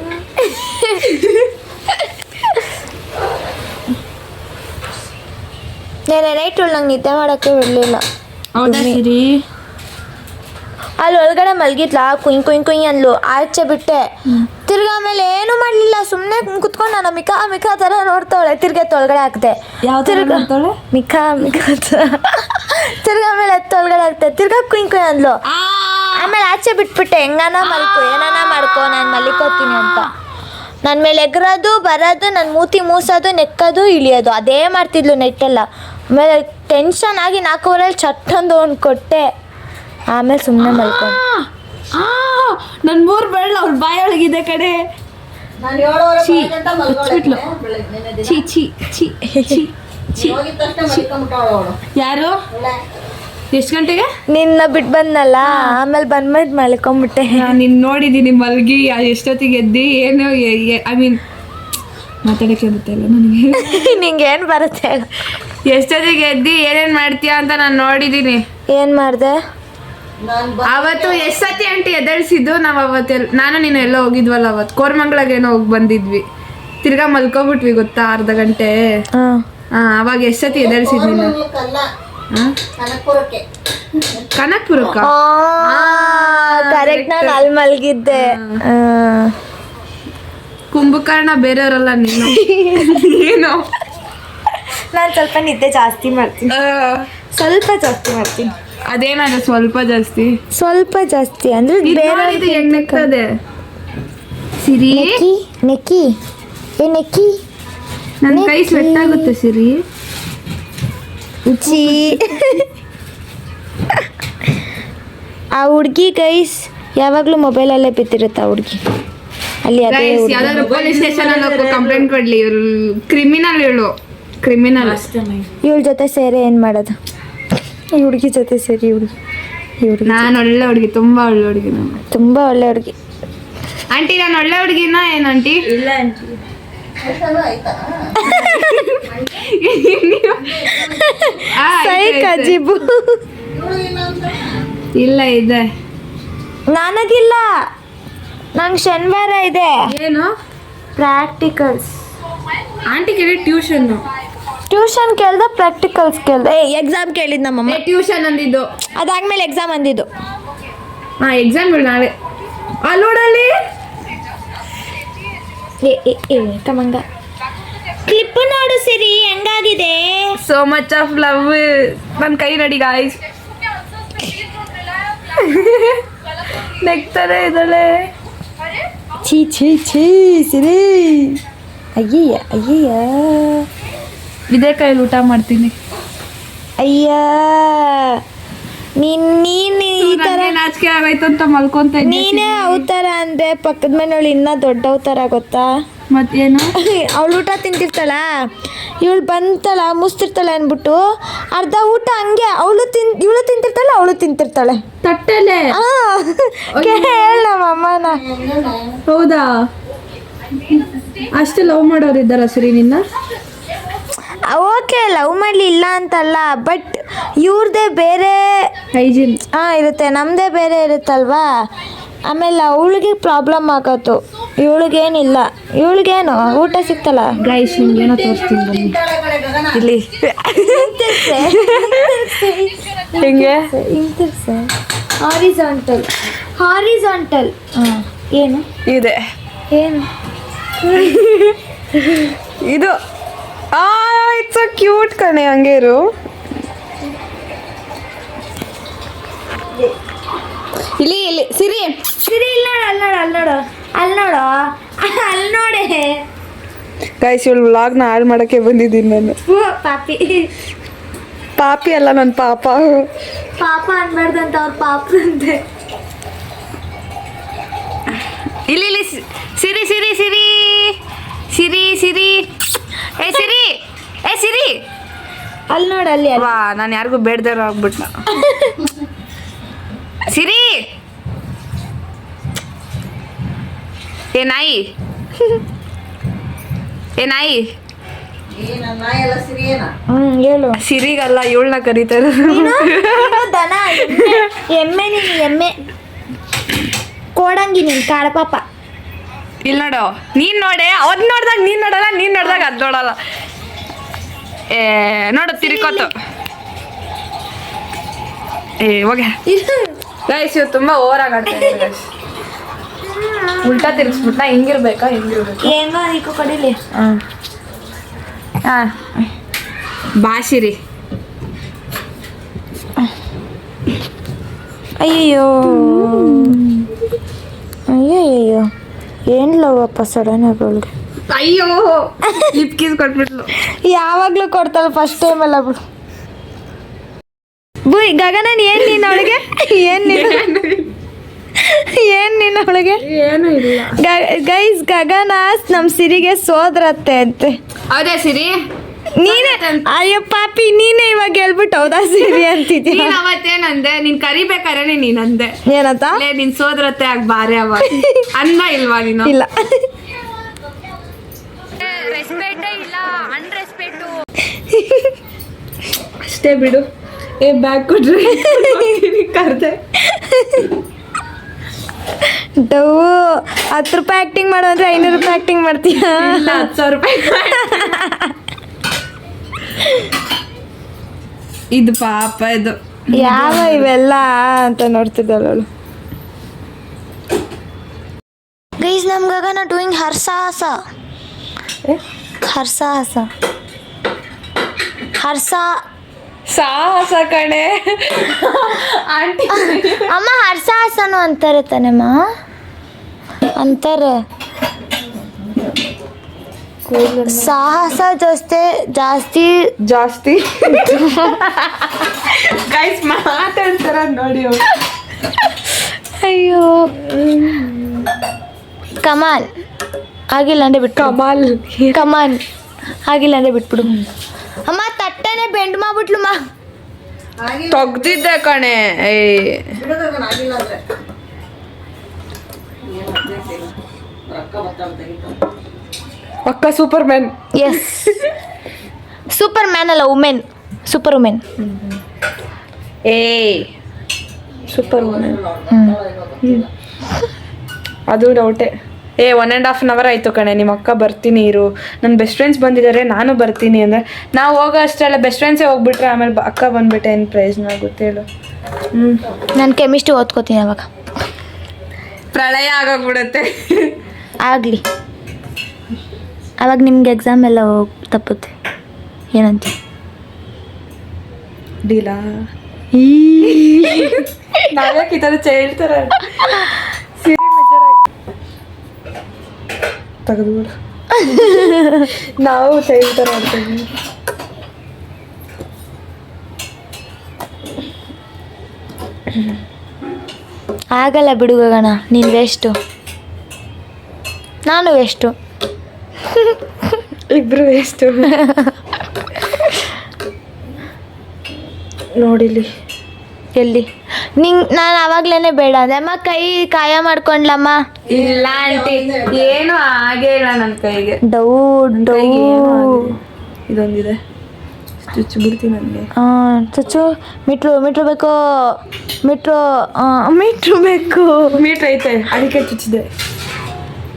ನೆನೆ ನೈಟ್ ನಂಗೆ ನಿದ್ದೆ ಮಾಡೋಕ್ಕೆ ಬಿಡಲಿಲ್ಲ. ಅಲ್ಲಿ ಒಳಗಡೆ ಮಲಗಿದ್ಲಾ, ಕುಯ್ ಅಂದ್ಲು, ಆಚೆ ಬಿಟ್ಟೆ. ತಿರ್ಗಾ ಆಮೇಲೆ ಏನು ಮಾಡಲಿಲ್ಲ, ಸುಮ್ಮನೆ ಕುತ್ಕೊಂಡು ನಾನು ಮಿಕಾ ಥರ ನೋಡ್ತಾವಳೆ. ತಿರ್ಗಾ ಒಳಗಡೆ ಹಾಕ್ದೆ. ಮಿಕಾ ತಿರ್ಗಾ ಆಮೇಲೆ ಒಳಗಡೆ ಹಾಕ್ತೆ. ತಿರ್ಗಾ ಕುಯ್ ಅಂದ್ಲು. ಆಮೇಲೆ ಆಚೆ ಬಿಟ್ಬಿಟ್ಟೆ, ಹೆಂಗಾನ ಮಲ್ಕೊ, ಏನಾನ ಮಾಡ್ಕೊ, ನಾನು ಮಲಿಕೋತೀನಿ ಅಂತ. ನನ್ನ ಮೇಲೆ ಎಗರೋದು ಬರೋದು, ನನ್ನ ಮೂತಿ ಮೂಸೋದು, ನೆಕ್ಕೋದು, ಇಳಿಯೋದು, ಅದೇ ಮಾಡ್ತಿದ್ಲು ನೈಟೆಲ್ಲ. ಆಮೇಲೆ ಟೆನ್ಷನ್ ಆಗಿ 4:15 ಚಟ್ಟೊಂದು ಒಂದು ಕೊಟ್ಟೆ. ಆಮೇಲೆ ಸುಮ್ಮನೆ ಮಲ್ಕೊಂಡು ನನ್ನ ಮೂರು ಬೆಳ್ಳ ಅವ್ಳ ಬಾಯೊಳಗಿದೆ ಕಡೆ. ನಾನು 7:30 ಗಂಟೆ ಮಲ್ಕೊಳ್ಳೋದು ಬೆಳಗ್ಗೆ. ಹೋಗಿದ ತಕ್ಷಣ ಮಲ್ಕೊಂಡ್ಬಿಟ್ಟವಳು ಅವಳು. ಯಾರು? ಎಷ್ಟು ಗಂಟೆಗೆ? ನಿನ್ನ ಬಿಟ್ಟು ಬಂದಲ್ಲ, ಆಮೇಲೆ ಬಂದ್ಬಿಟ್ಟು ಮಲ್ಕೊಂಡ್ಬಿಟ್ಟೆ. ನಿನ್ನ ನೋಡಿದ್ದೀನಿ ಮಲ್ಗಿ, ಎಷ್ಟೊತ್ತಿಗೆ ಎದ್ದಿ, ಏನು ಐ ಮೀನ್ ಮಾತಾಡೋಕ್ಕೆ ಬರುತ್ತಲ್ಲ ನನಗೆ. ನಿಂಗೆ ಏನು ಬರುತ್ತೆ? ಎಷ್ಟೊತ್ತಿಗೆ ಎದ್ದಿ ಏನೇನು ಮಾಡ್ತೀಯಾ ಅಂತ ನಾನು ನೋಡಿದ್ದೀನಿ. ಏನು ಮಾಡಿದೆ ಅವತ್ತು? ಎಷ್ಟು ಸತಿ ಆಂಟಿ ಎದಳಿಸಿದ್ದು ನಾವು ಅವತ್ತೆಲ್ಲ, ನಾನು ನೀನು ಎಲ್ಲ ಹೋಗಿದ್ವಲ್ಲ ಅವತ್ತು, ಕೋರ್ಮಂಗ್ಳಾಗೇನೋ ಹೋಗಿ ಬಂದಿದ್ವಿ. ತಿರ್ಗಾ ಮಲ್ಕೊಬಿಟ್ವಿ ಗೊತ್ತಾ, ಅರ್ಧ ಗಂಟೆ. ಅವಾಗ ಎಷ್ಟು ಸತಿ ಎದಳಿಸಿದ್ ನೀನು? ಕನಕ್ಪುರಕ್ಕ ಕರೆಕ್ಟ್, ನಾನು ಅಲ್ಲಿ ಮಲ್ಗಿದ್ದೆ. ಕುಂಭಕರ್ಣ ಬೇರೆಯವರಲ್ಲ ನೀನು. ಏನು? ನಾನು ಸ್ವಲ್ಪ ನಿದ್ದೆ ಜಾಸ್ತಿ ಮಾಡ್ತೀನಿ, ಸ್ವಲ್ಪ ಜಾಸ್ತಿ ಮಾಡ್ತೀನಿ. ಅದೇನಾಗ ಸ್ವಲ್ಪ ಜಾಸ್ತಿ ಅಂದ್ರೆ ಬೇರೆ ಎಣ್ಣೆಕ್ತದೆ. ಸಿರಿ ನೆಕ್ಕಿ ನನ್ನ ಕೈ ಸ್ವೆಟ್ ಆಗುತ್ತೆ ಸಿರಿ. ಆ ಹುಡ್ಗಿ ಗೈಸ್ ಯಾವಾಗ್ಲೂ ಮೊಬೈಲಲ್ಲೇ ಬಿದ್ದಿರುತ್ತೆ. ಆ ಹುಡ್ಗಿ ಅಲ್ಲಿ ಯಾವ್ದಾದ್ರು ಪೊಲೀಸ್ ಸ್ಟೇಷನ್ ಅಲ್ಲಿ ಕಂಪ್ಲೇಂಟ್ ಕೊಡ್ಲಿ, ಇವ್ರು ಕ್ರಿಮಿನಲ್. ಇವಳ ಜೊತೆ ಸೇರಿ ಏನ್ ಮಾಡೋದು? ಈ ಹುಡುಗಿ ಜೊತೆ ಸೇರಿ ನಾನು ಒಳ್ಳೆ ಹುಡುಗಿ, ತುಂಬಾ ಒಳ್ಳೆ ಹುಡುಗಿ. ನಾನು ತುಂಬಾ ಒಳ್ಳೆ ಹುಡುಗಿ ಆಂಟಿ. ನಾನು ಒಳ್ಳೆ ಹುಡುಗಿನ ಏನು ಆಂಟಿ? ಇಲ್ಲ ಆಂಟಿ. ಜಿಬು ಇಲ್ಲ ಅಂತ ಇಲ್ಲ ಇದೆ. ನನಗಿಲ್ಲ, ನಂಗೆ ಶನಿವಾರ ಇದೆ ಏನು ಪ್ರಾಕ್ಟಿಕಲ್ಸ್. ಆಂಟಿ ಕೇಳಿ ಟ್ಯೂಷನ್ನು. ಟ್ಯೂಷನ್ ಕೇಳ್ದೆ, ಪ್ರಾಕ್ಟಿಕಲ್ಸ್ ಕೇಳ್ದೆ. ಎಕ್ಸಾಮ್ ಕೇಳಿದ್ ನಮ್ಮಮ್ಮ. ಟ್ಯೂಷನ್ ಅಂದಿದ್ದು, ಅದಾದ್ಮೇಲೆ ಎಕ್ಸಾಮ್ ಅಂದಿದ್ದು. ಹಾ ಎಕ್ಸಾಮ್ಗಳು ನಾಳೆ. ಅಲ್ಲೋಡಲ್ಲಿ ಕಮಂಗ ಕ್ಲಿಪ್ ನೋಡು ಸಿರಿ ಹೆಂಗಾಗಿದೆ. So much of love. ನನ್ನ ಕೈ ನಡಿ ಗಾಯ್ಸ್. ನೆಗ್ತಾರೆ ಇದ್ದಾಳೆ. ಛೀ ಛೀ ಛೀ ಸಿರಿ. ಅಯ್ಯಯ್ಯ ಅಯ್ಯಯ್ಯ ಇದೇ ಕೈಯಲ್ಲಿ ಊಟ ಮಾಡ್ತೀನಿ. ಅಯ್ಯ ನೀನ್ ಈ ಥರ ನಾಚಿಕೆ ಆಗೋಯ್ತು ಅಂತ ಮಲ್ಕೊಂತ ಇದ್ದೆ. ನೀನೇ ಅವತಾರ ಅಂದ್ರೆ ಪಕ್ಕದ ಮನೆಯವಳು ಇನ್ನ ದೊಡ್ಡ ಅವತಾರ ಗೊತ್ತಾ. ಮತ್ತೇನು ಅವಳು ಊಟ ತಿಂತಿರ್ತಾಳ, ಇವಳು ಬಂತಾಳ ಮುಸ್ತಿರ್ತಾಳೆ ಅಂದ್ಬಿಟ್ಟು ಅರ್ಧ ಊಟ ಹಂಗೆ ಇವಳು ತಿಂತಿರ್ತಾಳೆ, ಅವಳು ತಿಂತಿರ್ತಾಳೆ ತಟ್ಟೆಲೆ. ಕೇಳ ನಮ್ಮಮ್ಮನ. ಹೌದಾ, ಅಷ್ಟೇ ಲವ್ ಮಾಡೋರು ಇದ್ದಾರ ಸರಿ ನಿನ್ನ? ಓಕೆ ಲವ್ ಮಾಡಲಿ ಇಲ್ಲ ಅಂತಲ್ಲ, ಬಟ್ ಇವ್ರದ್ದೇ ಬೇರೆ ಹೈಜಿನ್ ಇರುತ್ತೆ, ನಮ್ಮದೇ ಬೇರೆ ಇರುತ್ತಲ್ವಾ. ಆಮೇಲೆ ಅವಳಿಗೆ ಪ್ರಾಬ್ಲಮ್ ಆಗೋದು, ಇವಳಿಗೇನಿಲ್ಲ. ಇವಳಿಗೇನು ಊಟ ಸಿಗ್ತಲ್ಲ. ಗೈಸ್ ನಿಮ್ಗೇನೋ ತೋರಿಸ್ತೀನಿ ಬನ್ನಿ ಇಲ್ಲಿ. ಹೆಂಗೆ ಹಾರಿಜಾಂಟಲ್ ಹಾರಿಜಾಂಟಲ್ ಏನು ಇದೆ ಏನು ಇದು. ಇಟ್ಸ್ ಸೊ ಕ್ಯೂಟ್ ಕಣೆ. ಹಂಗೆ ಇರು. ಇಲ್ಲಿ ಇಲ್ಲಿ ಸಿರಿ ಸಿರಿ ಇಲ್ಲ ನೋಡು, ಅಲ್ಲಿ ನೋಡು, ಅಲ್ಲಿ ನೋಡು, ಅಲ್ಲಿ ನೋಡು, ಅಲ್ಲಿ ನೋಡೆ. ಗೈಸ್ ಇವಳು ವ್ಲಾಗ್ನ ಹಾಳು ಮಾಡೋಕ್ಕೆ ಬಂದಿದ್ದೀನಿ ನಾನು. ಪಾಪಿ ಪಾಪಿ ಅಲ್ಲ, ನನ್ನ ಪಾಪ. ಪಾಪ ಅನ್ಬಾರ್ದಂತ ಅವ್ರ ಪಾಪದಂತೆ. ಇಲ್ಲಿ ಇಲ್ಲಿ ಸಿರಿ ಸಿರಿ ಸಿರಿ ಸಿರಿ ಸಿರಿ ಏ ಸಿರಿ ಏ ಸಿರಿ. ಅಲ್ಲಿ ನೋಡು, ಅಲ್ಲಿ ವಾ ನಾನು ಯಾರಿಗೂ ಬೇಡ್ದಾರ ಆಗ್ಬಿಟ್ಟ. ಸಿರಿ ಏ ನಾಯಿ, ಏ ನಾಯಿ. ಏನ ನಾಯಿ ಎಲ್ಲ ಸಿರಿ ಏನ ಹೇಳು. ಸಿರಿಗಲ್ಲ ಇವಳನ್ನ ಕರೀತಾರೆ. ನೀನು ದನ, ಎಮ್ಮೆ ನೀನು, ಎಮ್ಮೆ ಕೋಡಂಗಿ ನೀನು, ಕಾಡಪಾಪ. ಇಲ್ಲಿ ನೋಡು, ನೀನ್ ನೋಡೆ ಅದ್ ನೋಡ್ದಾಗ ನೀನ್ ನೋಡಲ್ಲ, ನೀನ್ ನೋಡ್ದಾಗ ಅದ್ ನೋಡಲ್ಲ. ಏ ನೋಡು ತಿರ್ಕೋತು. ಏ ಹೋಗೆ ಗೈಸ್, ಇವ್ ತುಂಬಾ ಓವರ್ ಆಗತ್ತೆ. ಉಲ್ಟಾ ತಿರ್ಗಿಸ್ಬಿಟ್ಟ. ಹಿಂಗಿರ್ಬೇಕಾ ಹಿಂಗಿರ್ಬೇಕು. ಏನೋ ಅದಕ್ಕೂ ಕಡಿಲಿ. ಬಾಸಿರಿ. ಅಯ್ಯಯ್ಯೋ ಅಯ್ಯಯ್ಯೋ ಏನು ಲವಪ್ಪ ಸಡನ್ ಆಗಿ ಅವಳಿಗೆ. ಅಯ್ಯೋ ಲಿಪ್ ಕಿಸ್ ಕೊಟ್ಬಿಟ್ಲು. ಯಾವಾಗಲೂ ಕೊಡ್ತಾಳೆ ಫಸ್ಟ್ ಟೈಮ್ ಅಲ್ಲ ಬಿಡು. ಬುಯ್ ಗಗನ ಏನು ನೀನು ಅವಳಿಗೆ? ಏನು ನೀನು ಅವಳಿಗೆ? ಏನು ಇಲ್ಲ ಗೈಸ್, ಗಗನ ನಮ್ಮ ಸಿರಿಗೆ ಸೋದ್ರತ್ತೆ ಅಂತೆ. ಹೌದಾ ಸಿರಿ? ನೀನೇ ಅಯ್ಯೋ ಪಾಪಿ, ನೀನೇ ಇವಾಗ ಹೇಳ್ಬಿಟ್ಟು ಹೌದಾ ಸಿರಿ ಅಂತಿದ್ಯಾ. ನೀನ್ ಅವತ್ತೇನಂದೆ, ನೀನ್ ಕರಿಬೇಕಾರೆ ನೀನಂದೆ ಏನಂತ? ನಿನ್ ಸೋದರತ್ತೆ ಆಗ ಬಾರೆ ಅವ ಅನ್ನ ಇಲ್ವಾ ನೀನು? ಇಲ್ಲ ಅಷ್ಟೇ ಬಿಡು. ಏ ಬ್ಯಾಗ್ ಕೊಟ್ರೆ ಕರ್ದೆ. ಡವ್ 10 ರೂಪಾಯಿ ಆಕ್ಟಿಂಗ್ ಮಾಡು ಅಂದ್ರೆ 500 ರೂಪಾಯಿ ಆಕ್ಟಿಂಗ್ ಮಾಡ್ತೀಯಾ? 10,000 ರೂಪಾಯಿ. ಇದು ಪಾಪ ಇದು ಯಾವ ಇವೆಲ್ಲ ಅಂತ ನೋಡ್ತಿದ್ದಳು ಅವಳು. ಗೈಸ್ ನಮ್ಮ ಗಗನ ಡೂಯಿಂಗ್ ಹರ್ಸಾಹಸ. ಹರ್ಸಾಹಸ ಸಾಹಸ ಕಣೆ ಆಂಟಿ. ಅಮ್ಮ ಹರ್ಸಾಹಸನು ಅಂತಾರೆ ತಾನಮ್ಮ, ಅಂತಾರೆ. ಸಾಹಸ ಜಾಸ್ತಿ ಗೈಸ್ ಮಾತಾಡ್ತಾರ ನೋಡಿ. ಅಯ್ಯೋ ಕಮಾನ್ ಆಗಿಲ್ಲ ಅಂದ್ರೆ ಬಿಟ್ಟು ಕಮಾನ್ ಆಗಿಲ್ಲ ಅಂದ್ರೆ ಬಿಟ್ಬಿಡು. ಅಮ್ಮ ತಟ್ಟೆನೆ ಬೆಂಡ್ ಮಾಡ್ಬಿಟ್ಲು ಮಾ. ತೆಗ್ದಿದ್ದೆ ಕಣೆ. ಬಿಡೋದನ್ನ ಆಗಿಲ್ಲ ಅಂದ್ರೆ ರೊಕ್ಕ ಬರ್ತಾವ ತೆಗಿತಾವ. ಅಕ್ಕ super man. Yes super man ಅಲ್ಲ, ವುಮೆನ್, ಸೂಪರ್ ವುಮೆನ್. ಏ ಸೂಪರ್ ವುಮೆನ್. ಅದು ಡೌಟೇ. 1.5 hour ಆಯಿತು ಕಣೆ, ನಿಮ್ಮ ಅಕ್ಕ ಬರ್ತೀನಿ ಇರು, ನನ್ನ ಬೆಸ್ಟ್ ಫ್ರೆಂಡ್ಸ್ ಬಂದಿದ್ದಾರೆ ನಾನು ಬರ್ತೀನಿ ಅಂದರೆ ನಾವು ಹೋಗೋ ಅಷ್ಟೆಲ್ಲ ಬೆಸ್ಟ್ ಫ್ರೆಂಡ್ಸೇ ಹೋಗ್ಬಿಟ್ರೆ ಆಮೇಲೆ ಅಕ್ಕ ಬಂದ್ಬಿಟ್ಟೆ ಏನು ಪ್ರಯೋಜನ ಆಗುತ್ತೆ ಹೇಳು. ನಾನು ಕೆಮಿಸ್ಟ್ರಿ ಓದ್ಕೋತೀನಿ ಅವಾಗ. ಪ್ರಳಯ ಆಗೋಗ್ಬಿಡುತ್ತೆ. ಆಗಲಿ, ಅವಾಗ ನಿಮ್ಗೆ ಎಕ್ಸಾಮ್ ಎಲ್ಲ ತಪ್ಪುತ್ತೆ. ಏನಂತ ಡೀಲಾ ನಾವ್ಯಾಕೆ ಈ ಥರ ಹೇಳ್ತಾರೆ ಸಿರಿ ಮೆಚರ್ ತೆಗೆದುಬಿಡು. ನಾವು ಚೈಲ್ಡ್ ಥರ ಆಡ್ತೀವಿ. ಆಗಲ್ಲ ಬಿಡು ಗಗನ, ನೀನು ವೇಸ್ಟು, ನಾನು ವೇಸ್ಟು, ಇಬ್ರು ವೇಸ್ಟು. ನೋಡಿಲಿ ಎಲ್ಲಿ ನಾನು ಆವಾಗ್ಲೇನೆ ಬೇಡ ಅಂದೆ. ಅಮ್ಮ ಕೈ ಕಾಯ ಮಾಡ್ಕೊಂಡ್ಲಮ್ಮ. ಇಲ್ಲ ಆಂಟಿ, ಏನು ಆಗೇ ಇಲ್ಲ ನನ್ನ ಕೈಗೆ. ಡೌ ಇದೊಂದಿದೆ, ಚುಚ್ಚು ಬಿಡ್ತೀನಿ ನನಗೆ. ಚುಚ್ಚು. ಮೀಟ್ರು ಬೇಕು, ಮೀಟ್ರು ಬೇಕು. ಮೀಟ್ರ್ ಐತೆ, ಅದಕ್ಕೆ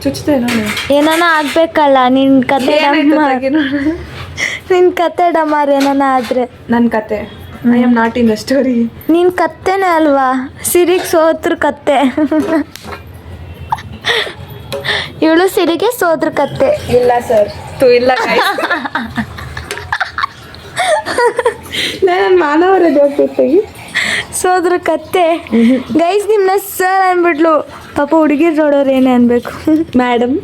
ಚುಚ್ಚಿದೆ ನೋಡಿ. ಏನಾನ ಆಗ್ಬೇಕಲ್ಲ, ನಿನ್ನ ಕತೆ ನಿನ್ನ ಕತೆ ಡಮಾರ್ ಏನಾನ ಆದ್ರೆ. ನನ್ನ ಕತೆ I am not in the story. ನಿನ್ನ ಕತ್ತೆನೇ ಅಲ್ವಾ, ಸಿರಿಗೆ ಸೋತ್ರ ಕತ್ತೆ. ಇವಳು ಸಿರಿಗೆ ಸೋದ್ರ ಕತ್ತೆ. ಇಲ್ಲ ಸರ್, ಇಲ್ಲ ನಾನು ಮಾನವರ ಜೋಗಿ ಸೋದ್ರ ಕತ್ತೆ. ಗೈಸ್ ನಿಮ್ಮನ್ನ ಸರ್ ಅಂದ್ಬಿಟ್ಲು. ಪಾಪ ಹುಡುಗಿರು ನೋಡೋರು ಏನೇ ಅನ್ಬೇಕು, ಮೇಡಮ್.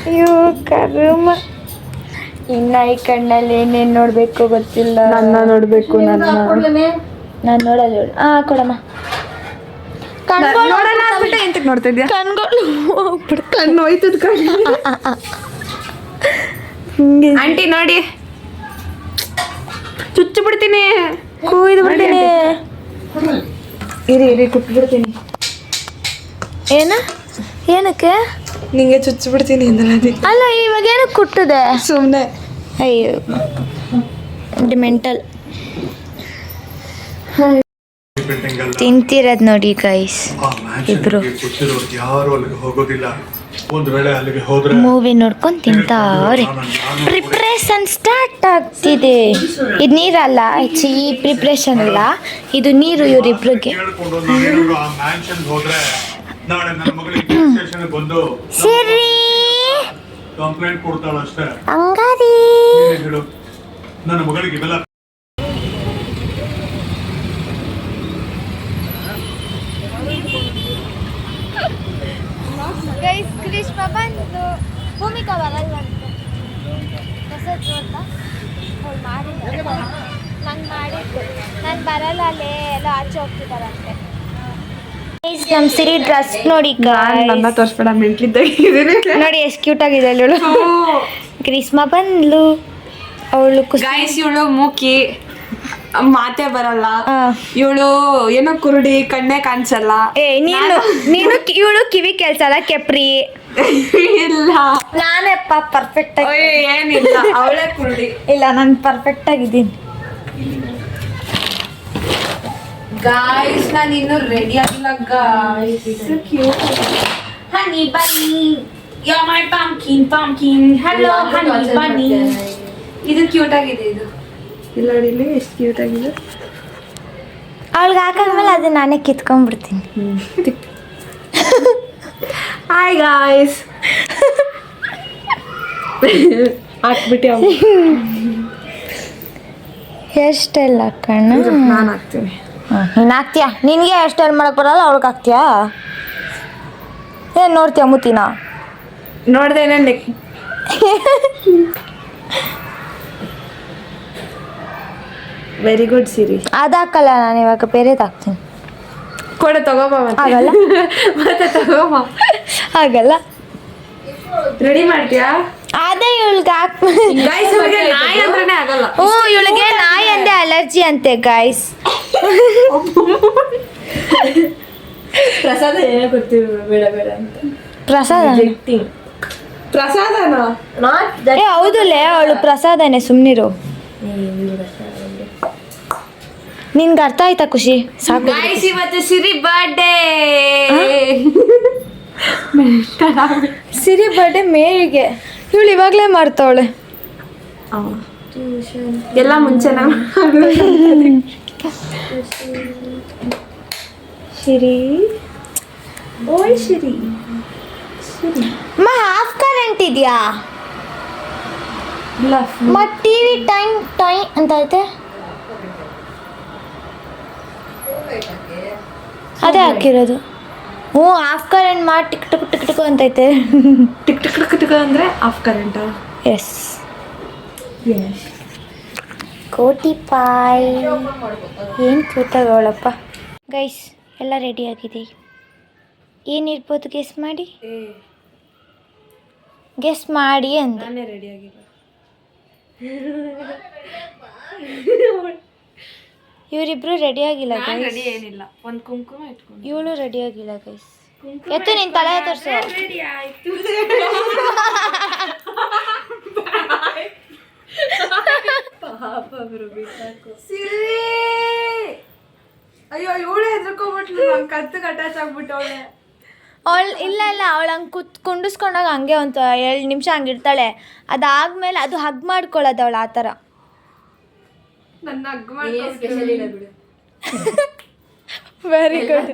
ಅಯ್ಯೋ ಕರ್ಮ. ಇನ್ನ ಈ ಕಣ್ಣಲ್ಲಿ ಏನೇನು ನೋಡಬೇಕು ಗೊತ್ತಿಲ್ಲ. ನನ್ನ ನೋಡಬೇಕು, ನಾನು ನೋಡಲ್ಲ. ಕೊಡಮ್ಮ. ಎಂತಕ್ಕೆ ನೋಡ್ತಾ ಇದ್ಯಾ? ಕಣ್ಗಳು ಹೋಗ್ಬಿಡ್ತು. ಕಣ್ಣು ಹೋಯ್ತದ ಕಣ್ಣು. ಆಂಟಿ ನೋಡಿ, ಚುಚ್ಚು ಬಿಡ್ತೀನಿ, ಕೂಯ್ದು ಬಿಡ್ತೀನಿ. ಇರಿ ಕುಟ್ಟು ಬಿಡ್ತೀನಿ. ಏನಕ್ಕೆ? ನಿಂಗೆ ಚುಚ್ಚು ಬಿಡ್ತೀನಿ ಅಲ್ಲ, ಇವಾಗ ಏನಕ್ಕೆ ಕುಟ್ಟದೆ? ಸುಮ್ಮನೆ. ಅಯ್ಯೋ ಮೆಂಟಲ್. ತಿಂತಿರೋದು ನೋಡಿ ಗೈಸ್ ಇಬ್ರು. ಮೂವಿ ನೋಡ್ಕೊಂಡು ತಿಂತಾವ್ರೆ. ಪ್ರಿಪ್ರೇಷನ್ ಸ್ಟಾರ್ಟ್ ಆಗ್ತಿದೆ. ಇದು ನೀರಲ್ಲ, ಈ ಪ್ರಿಪ್ರೇಷನ್ ಅಲ್ಲ, ಇದು ನೀರು ಇವರಿಬ್ರಿಗೆ. ಸರಿ ಹಂಗಾರಿ ನನ್ನ ಮಗಳಿಗೆ ಇವೆಲ್ಲ ಗ್ರೀಷ್ಮ ಬಂದು ಭೂಮಿಕಾ ಬರಲ್ವಂತೆ. ನಂಗೆ ಮಾಡಿದ್ದು ನಾನು ಬರಲ್ಲ, ಅಲ್ಲೇ ಎಲ್ಲ ಆಚೆ ಹೋಗ್ತಿದ್ದಾರಂತೆ. ನಮ್ಮ ಸಿರಿ ಡ್ರೆಸ್ ನೋಡಿ, ನನ್ನ ತೋರಿಸ್ಬೇಡ, ಮೆಂಟ್ಲಿದ್ದಾಗಿದ್ದೀನಿ ನೋಡಿ ಎಷ್ಟು ಕ್ಯೂಟ್ ಆಗಿದೆ ಅವಳು. ಗ್ರೀಷ್ಮ ಬಂದ್ಲು, ಅವಳು ಗಾಯ್ಸ್. ಇವಳು ಮೂಕಿ, ಮಾತೆ ಬರಲ್ಲ. ಇವಳು ಏನೋ ಕುರುಡಿ, ಕಣ್ಣೆ ಕಾಣಿಸಲ್ಲ. ನೀನು ಇವಳು ಕಿವಿ ಕೆಲ್ಸಲ್ಲ, ಕೆಪ್ರಿ. ಇಲ್ಲ, ನಾನೇ ಪರ್ಫೆಕ್ಟ್ ಆಗಿ. ಏನಿಲ್ಲ, ಅವಳೇ ಕುರುಡಿ. ಇಲ್ಲ, ನಾನು ಪರ್ಫೆಕ್ಟ್ ಆಗಿದ್ದೀನಿ ಗಾಯ್ಸ್. ನಾನು ಇನ್ನೂ ರೆಡಿ ಆಗಿಲ್ಲ ಗಾಯ್ಸ್. ಹನಿ ಬನ್ನಿ, ಯೋ ಮೈ ಪಂಕಿನ್. ಹಲೋ ಹನಿ ಬನ್ನಿ. ಇದು ಕ್ಯೂಟ್ ಆಗಿದೆ. ಇದು ಇಲ್ಲ ನೋಡಿ, ಇಲ್ಲಿ ಎಷ್ಟು ಕ್ಯೂಟ್ ಆಗಿದೆ. ಅವಳಿಗೆ ಹಾಕಾದ್ಮೇಲೆ ಅದು ನಾನೇ ಕಿತ್ಕೊಂಡ್ಬಿಡ್ತೀನಿ. Hi guys. ಹಾಕ್ಬಿಟ್ಟು ಹೇರ್ ಸ್ಟೈಲ್ ಹಾಕೋಣ. ನಾನು ಹಾಕ್ತೀನಿ. ನೀನು ಹಾಕ್ತೀಯಾ? ನಿನಗೆ ಹೇರ್ ಸ್ಟೈಲ್ ಮಾಡಕ್ಕೆ ಬರಲ್ಲ, ಅವ್ಳಿಗೆ ಹಾಕ್ತೀಯಾ? ಏನು ನೋಡ್ತೀಯ ಮುತ್ತಿನ? ನೋಡ್ದೇನೆ ನೆಕ್. ವೆರಿ ಗುಡ್ ಸಿರಿ. ಅದು ಹಾಕಲ್ಲ, ನಾನು ಇವಾಗ ಬೇರೆದು ಹಾಕ್ತೀನಿ. ಕೊಡ ತಗೋಬಾ. ಆಗಲ್ಲ, ಮತ್ತೆ ತಗೋಬಾ. ಆಗಲ್ಲ. ರೆಡಿ ಮಾಡ್ತೀಯಾ? ಅದೇ ಇವಳಿಗೆ ಗಾಯ್ಸ್, ನಾಯಿ ಅಂದ್ರೇನೆ ಆಗಲ್ಲ. ಇವಳಿಗೆ ನಾಯಿ ಅಂದ್ರೆ ಅಲರ್ಜಿ ಅಂತೆ ಗಾಯ್ಸ್. ಪ್ರಸಾದ ಏನೋ ಗೊತ್ತಿಲ್ಲ, ಬೇಡ ಅಂತ. ಪ್ರಸಾದನಾ? ಹೌದಲ್ಲೇ, ಅವಳು ಪ್ರಸಾದನೇ, ಸುಮ್ಮನಿರು. ನಿನ್ಗೆ ಅರ್ಥ ಆಯ್ತಾ ಖುಷಿ? ಸಾಕು. ಗಾಯ್ಸ್ ಇವತ್ತು ಸಿರಿ ಬರ್ಡೇ. ಸಿರಿ ಬರ್ಡೇ ಮೇಗೆ. ಇವಳು ಇವಾಗಲೇ ಮಾಡ್ತಾವಳೆ. ಎಲ್ಲ ಮುಂಚೆನ ಶಿರಿ, ಓಯ್ ಶಿರಿ. ಅಮ್ಮ ಹಾಫ್ ಕರೆಂಟ್ ಇದೆಯಾ? ಮತ್ತು ಟಿ ವಿ ಟೈಮ್ ಅಂತ ಐತೆ. ಅದೇ ಹಾಕಿರೋದು. ಹ್ಞೂ, ಹಾಫ್ ಕರೆಂಟ್ ಮಾಡಿ ಟಿಕ್ ಟಕ್ ಟಿಕ್ ಟಕ್ ಅಂತೈತೆ. ಟಿಕ್ ಟಿಕ್ ಟಿಕ್ ಟಿಕ್ ಅಂದರೆ ಆಫ್ ಕರೆಂಟಾ? ಎಸ್. ಕೋಟಿ ಪಾಯ್ ಏನು ಕೂತಾಗವಳಪ್ಪ. ಗೈಸ್ ಎಲ್ಲ ರೆಡಿ ಆಗಿದೆ. ಏನಿರ್ಬೋದು ಗೆಸ್ ಮಾಡಿ, ಗೆಸ್ ಮಾಡಿ ಅಂದ. ನಾನೇ ರೆಡಿ ಆಗಿಲ್ಲ. ಇವರಿಬ್ರು ರೆಡಿ ಆಗಿಲ್ಲ ಗೈಸ್. ರೆಡಿ ಏನಿಲ್ಲ, ಒಂದು ಕುಂಕುಮ ಇಟ್ಕೊಂಡು. ಇವಳು ರೆಡಿ ಆಗಿಲ್ಲ ಗೈಸ್. ಎತ್ತು ನಿನ್ ತಲೆ ತೋರಿಸು. ರೆಡಿ ಆಯ್ತು. ಪಾಪ ಸಿರಿ. ಅಯ್ಯೋ ಇವಳೆ ಹೆದರ್ಕೊಂಡ್ಬಿಟ್ಲು, ನಂಗೆ ಕತ್ತಿಗೆ ಅಟ್ಯಾಚ್ ಆಗ್ಬಿಟ್ಟವಳೆ. ಇಲ್ಲ ಅವಳು ಹಂಗೆ ಕುಂಡಿಸ್ಕೊಂಡಾಗ ಹಂಗೆ ಒಂದು 2 ನಿಮಿಷ ಹಂಗೆ ಇರ್ತಾಳೆ. ಅದಾದ್ಮೇಲೆ ಅದು ಹಗ್ ಮಾಡ್ಕೊಳ್ಳೋದು ಅವಳು ಆ ಥರ. ನನ್ನ ಹಗ್ ಮಾಡ್ಕೊಂಡು. Very good.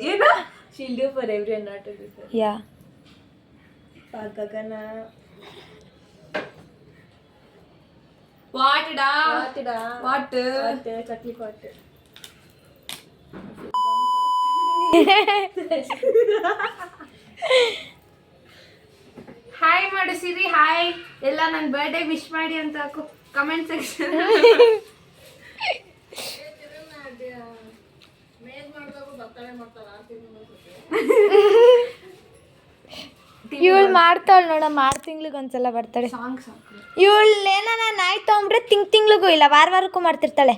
ಏನು? She'll do for everyone, not to be for. Yeah. Gagana. What da? What? Chutney pot. Hi ಮಾಡು ಸಿರಿ, ಹಾಯ್. ಎಲ್ಲ ನನ್ನ ಬರ್ಡೇ ವಿಶ್ ಮಾಡಿ ಅಂತ ಹಾಕು ಕಮೆಂಟ್ ಸೆಕ್ಷನ್. ಇವಳು ಮಾಡ್ತಾಳೆ ನೋಡಮ್ಮ, 6 ತಿಂಗ್ಳಿಗೆ ಒಂದ್ಸಲ ಬರ್ತಾಳೆ. ಇವಳು ಏನಾನ ನಾಯಿ ತೊಗೊಂಡ್ರೆ ತಿಂಗ್ಳಿಗೂ ಇಲ್ಲ, ವಾರಕ್ಕೂ ಮಾಡ್ತಿರ್ತಾಳೆ.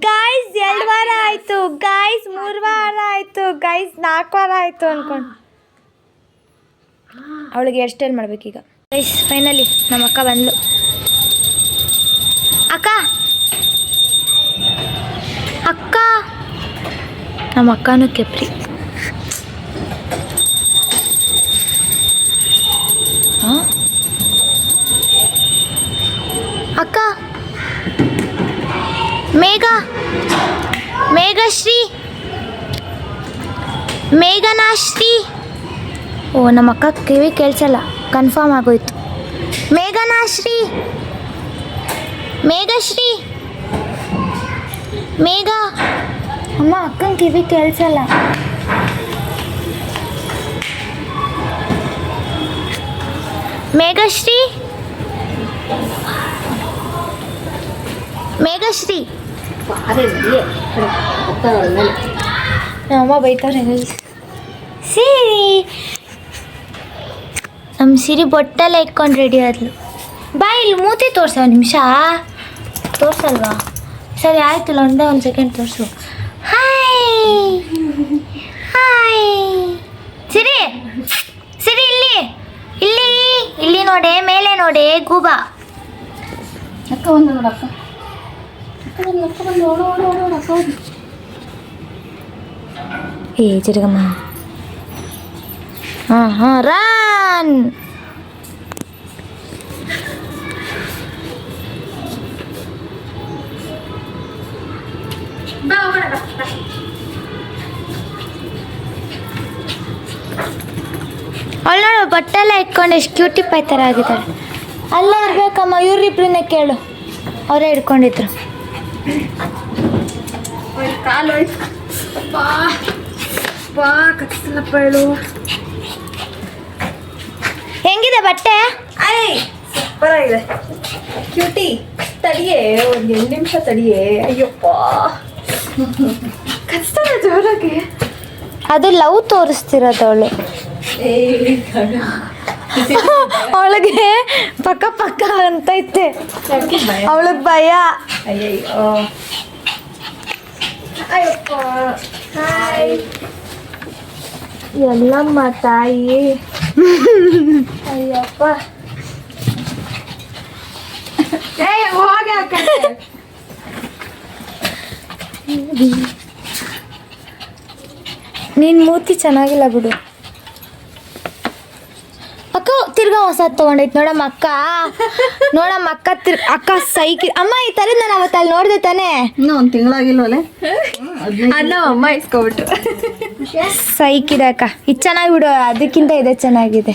ಗೈಸ್ 2 ವಾರ ಆಯಿತು, ಗೈಸ್ 3 ವಾರ ಆಯಿತು, ಗೈಸ್ 4 ವಾರ ಆಯಿತು ಅನ್ಕೊಂಡು. ಅವಳಿಗೆ ಹೇರ್ ಸ್ಟೈಲ್ ಮಾಡ್ಬೇಕೀಗ. ಗೈಸ್ ಫೈನಲಿ ನಮ್ಮ ಅಕ್ಕ ಬಂದ್ಲು. ಅಕ್ಕ ಅಕ್ಕ ನಮ್ಮ ಅಕ್ಕನೂ ಕೆಪ್ರಿ. ಅಕ್ಕ ಮೇಘಶ್ರೀ, ಮೇಘನಾಶ್ರೀ. ಓ ನಮ್ಮ ಅಕ್ಕ ಕಿವಿ ಕೇಳಿಸಲ್ಲ, ಕನ್ಫರ್ಮ್ ಆಗೋಯ್ತು. ಮೇಘನಾಶ್ರೀ, ಮೇಘಶ್ರೀ, ಮೇಘ. ಅಮ್ಮ ಅಕ್ಕನ ಕಿವಿ ಕೇಳಿಸಲ್ಲ. ಮೇಘಶ್ರೀ, ಮೇಘಶ್ರೀ. ನಮ್ಮಮ್ಮ ಬೈತಾರೆ. ಸಿರಿ, ನಮ್ಮ ಸಿರಿ ಬೊಟ್ಟೆಲ್ಲ ಇಟ್ಕೊಂಡು ರೆಡಿ ಆದ್ಲು. ಬಾ ಇಲ್ಲಿ ಮೂತಿ ತೋರ್ಸ, 1 ನಿಮಿಷ ತೋರ್ಸಲ್ವಾ? ಸರಿ ಆಯ್ತು, ಒಂದೇ 1 ಸೆಕೆಂಡ್ ತೋರಿಸು. ಹಾಯ್ ಹಾಯ್ ಸಿರಿ, ಸಿರಿ ಇಲ್ಲಿ ಇಲ್ಲಿ ಇಲ್ಲಿ ನೋಡೆ, ಮೇಲೆ ನೋಡೆ ಗೂಬ. ಅಕ್ಕ ಒಂದು ನೋಡಕ್ಕ. ಏ ಜರಗಮ್ಮ. ಹಾಂ ರಾನ್. ಅವಳು ಬಟ್ಟೆ ಎಲ್ಲ ಇಟ್ಕೊಂಡು ಎಷ್ಟು ಕ್ಯೂಟಿ ಪೈ ಥರ ಆಗಿದ್ದಾಳೆ. ಅಲ್ಲೇ ಇರ್ಬೇಕಮ್ಮ, ಇವ್ರಿಬ್ರನ್ನೇ ಕೇಳು, ಅವರೇ ಹಿಡ್ಕೊಂಡಿದ್ರು. ಕಾಲು ಹೋಯ್ತು. ಬಾ ಕಚ್ಚಿಲ್ಲಪ್ಪ ಹೇಳು. ಹೆಂಗಿದೆ ಬಟ್ಟೆ? ಸೂಪರ್ ಆಗಿದೆ. ಕ್ಯೂಟಿ ತಡಿಯೇ, 1 2 ನಿಮಿಷ ತಡಿಯೇ. ಅಯ್ಯಪ್ಪ ಕಚ್ತಾನೆ ಜೋರಾಗಿ. ಅದು ಲವ್ ತೋರಿಸ್ತಿರೋದು ಅವಳು. ಅವಳಿಗೆ ಪಕ್ಕ ಪಕ್ಕ ಅಂತೈತೆ, ಅವಳಿಗೆ ಭಯ. ಅಯ್ಯಯ್ಯೋ. ಅಯ್ಯಪ್ಪ. ಹಾಯ್ ಎಲ್ಲಮ್ಮ ತಾಯಿ. ಅಯ್ಯಪ್ಪ. ಏ ಹೋಗಿ ನೀನ್ ಮೂತಿ ಚೆನ್ನಾಗಿಲ್ಲ ಬಿಡು. ಅಕ್ಕ ತಿರ್ಗಾ ಹೊಸದ್ ತಗೊಂಡೈತ್ ನೋಡಮ್ಮ ಅಕ್ಕ. ಅಕ್ಕ ಸೈಕಿ ಅಮ್ಮ ಈ ತರದ್ ನಾನು ಅವತ್ತಲ್ಲಿ ನೋಡ್ದೆ ತಾನೇ. ಇನ್ನೂ ಒಂದು ತಿಂಗಳಾಗಿಲ್ವಲ್ಲೇ ಅನ್ನ ಅಮ್ಮ ಇಸ್ಕೊಬಿಟ್ಟು. ಸೈಕಿದೆ ಅಕ್ಕ. ಇದು ಚೆನ್ನಾಗಿ ಬಿಡು, ಅದಕ್ಕಿಂತ ಇದೆ ಚೆನ್ನಾಗಿದೆ.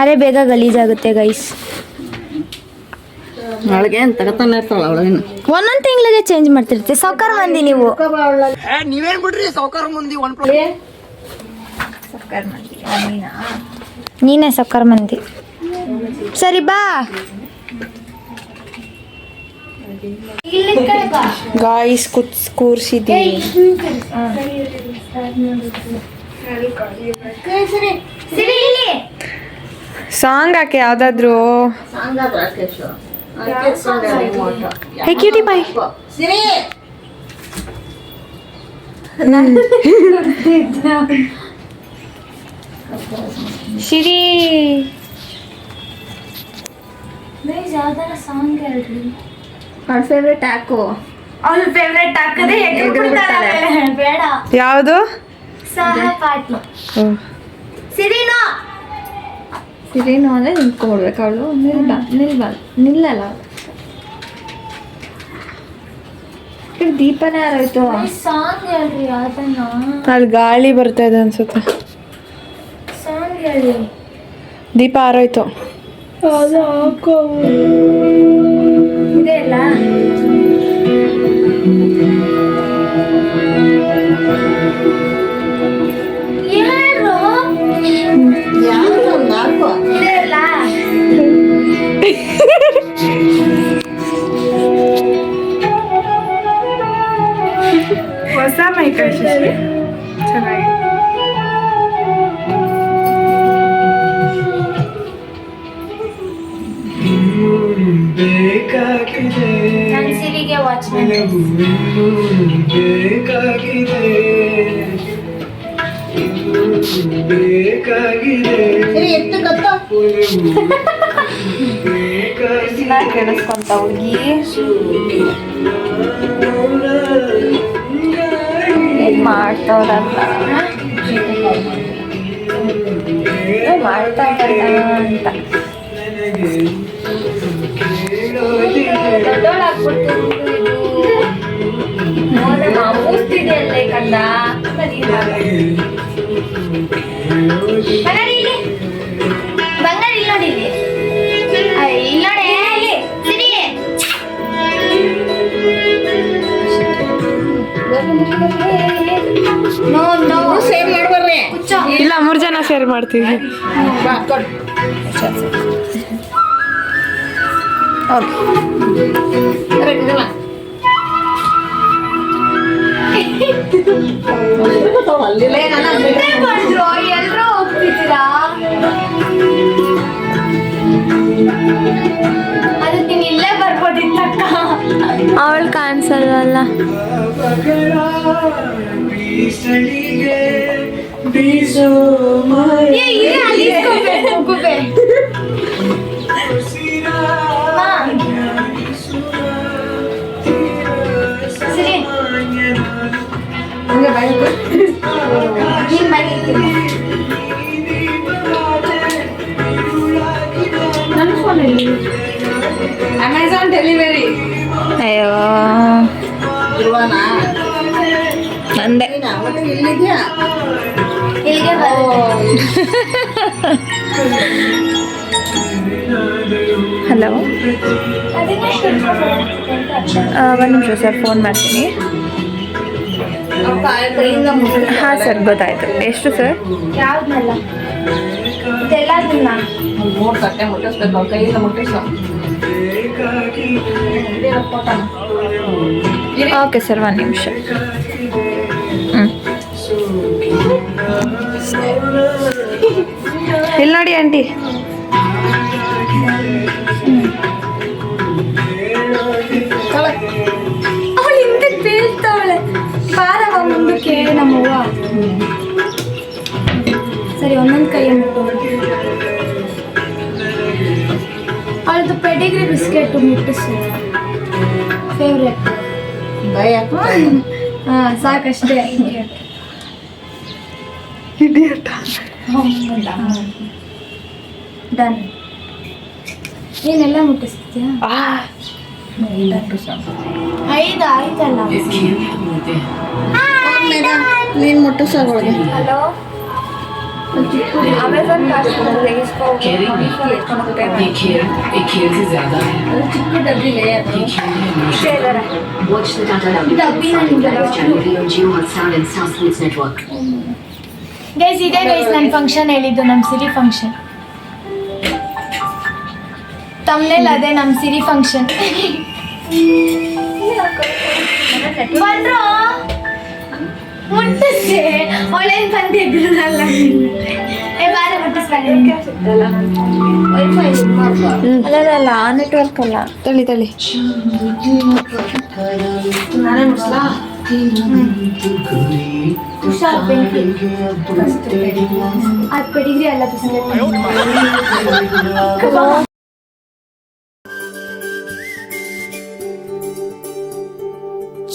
ಅರೆ ಬೇಗ ಗಲೀಜಾಗುತ್ತೆ ಗೈಸ್. ಒಳಗೆ ತಗತಾನೆ ಇರ್ತಾಳ ಅವಳೇನು ಒಂದೊಂದು ತಿಂಗಳಿಗೆ ಚೇಂಜ್ ಮಾಡ್ತಿರ್ತೀವಿ. ಸಾವ್ಕಾರ ಮಂದಿ ನೀವು. ನೀವೇನ್ ಬಿಡ್ರಿ ಸಾವುಕಾರ ಮಂದಿ ನೀನೇ ಸಾವ್ಕಾರ ಮಂದಿ. ಸರಿ ಬಾ. ಗಾಯ್ಸ್ ಕೂರ್ಸಿದ್ದೀವಿ. ಸಾಂಗ್ ಹಾಕಿ ಯಾವ್ದಾದ್ರು. ಹೇ ಕ್ಯೂಟಿ ಬಾಯ್. ಶಿರಿ ಸಾಂಗ್ ಹೇಳ್ರಿ. ಅವ್ರ ಫೇವ್ರೆಟ್ ಹಾಕು. ಅವ್ಳ ಫೇವ್ರೆಟ್ ಹಾಕದೆ ಬೇಡ. ಯಾವುದು? ಸಹಪಾಠಿ. ಸಿರಿನೋ ಸಿರಿನು ಅಂದರೆ ನಿಂತ್ಕೊಬಿಡ್ಬೇಕು ಅವಳು. ನಿಲ್ಲಲ್ಲ. ದೀಪನೇ ಯಾರಾಯ್ತು? ಸಾಂಗ್ ಹೇಳ್ರಿ ಯಾವ್ದನ್ನ. ಅಲ್ಲಿ ಗಾಳಿ ಬರ್ತಾ ಇದೆ ಅನ್ಸುತ್ತೆ. ಸಾಂಗ್ ಹೇಳಿ. ದೀಪ ಆರೋಯ್ತು. ಇದೆ ಅಲ್ಲ. ಇದೆ ಅಲ್ಲ. ಹೊಸ ಮೈಕ್ ಚೆನ್ನಾಗಿ. ನಾನು ಸಿರಿಗೆ ವಾಚ್ ಕೇಳಿಸ್ಕೊಂತ ಹುಡುಗಿ ಏನ್ ಮಾಡ್ತಾವ್ರಲ್ಲ ಅಂತ. ಬಂಗಾರ ಇಲ್ಲಿ ನೋಡಿ. ಇಲ್ಲಿ ನೋಡಿ ಸಿರಿ. ನೋ ನೋ ಸೇವ್ ಮಾಡ್ಬರ್ರಿ. ಇಲ್ಲ 3 ಜನ ಶೇರ್ ಮಾಡ್ತೀವಿ. ಎಲ್ಲರೂ ಹೋಗ್ತಿದ್ದೀರಾ? ಅದು ನೀನ್ ಇಲ್ಲೇ ಬರ್ಬೋದಿತ್ತಕ್ಕ. ಅವಳು ಕಾಣಿಸಲ್ವಲ್ಲ. Amazon delivery. ಅಯ್ಯೋ ನಂದೆ. ಇಲ್ಲಿದ್ಯಾ? ಇಲ್ಲಿಗೆ ಹಲೋ, ಒಂದು ನಿಮಿಷ ಸರ್, ಫೋನ್ ಮಾಡ್ತೀನಿ. ಹಾಂ ಸರ್, ಗೊತ್ತಾಯ್ತು. ಎಷ್ಟು ಸರ್? ಯಾವ್ದಲ್ಲ ಇದೆಲ್ಲದನ್ನ 3 ತಟ್ಟೆ ಮುಟ್ಟಿಸ್ಬೇಕು. ಕೈಯಿಂದ ಮುಟ್ಟಿಸು. ಓಕೆ ಸರ್, 1 ನಿಮಿಷ. ಇಲ್ಲಿ ನೋಡಿ ಆಂಟಿ. ಅವಳು ಹಿಂದಕ್ಕೆ ಬೀಳ್ತಾವಳೆ. ಬಾರವ ಮುಂದಕ್ಕೆ ನಮ್ಮವ್ವ. ಸರಿ, ಒಂದೊಂದು ಕೈ ಮುಟ್ಟು. ಅವಳದು ಪೆಡಿಗ್ರಿ ಬಿಸ್ಕೆಟ್ ಮುಟ್ಟಿಸಿ ಫೇವ್ರೆಟ್. ಭಯ ಹಾ ಸಾಕಷ್ಟೇ. ಡನ್. ನೀನೆಲ್ಲ ಮುಟ್ಟಿಸ್ತೀಯಾ? 5 ಆಯ್ತಲ್ಲ. ನೀನ್ ಮುಟ್ಟಿಸೋಗಳಿಗೆ ಹಲೋ, ಅಮೆಝಾನ್ ಚಿಕ್ಕ ಡಬ್ಬಿಗೆ ಗೈಸ್ ಇದೇ ಗೈಸ್ ನನ್ನ ಫಂಕ್ಷನ್ ಹೇಳಿದ್ದು, ನಮ್ಮ ಸಿರಿ ಫಂಕ್ಷನ್. ತಮ್ಮನೇಲಿ ಅದೇ ನಮ್ಮ ಸಿರಿ ಫಂಕ್ಷನ್. ಬಂದ್ರು ಮುಟ್ಟಿಸಿ ಒಳ್ಳೆನ್ ಬಂದಿದ್ರಲ್ಲ. ಬಾರ ಮುಟ್ಟಿಸ್ಕೊಳ್ಳಿ. ಅಲ್ಲ ನೆಟ್ವರ್ಕ್ ಅಲ್ಲ. ತಳಿ ನಾನೇ ಮುಟ್ಸ್ಲಾ? ಹುಷಾರ್ ಬೆಂಕಿ. ಅದು ಪೆಡಿಗ್ರಿ ಅಲ್ಲ ಬಿಸ್ಕೆಟ್.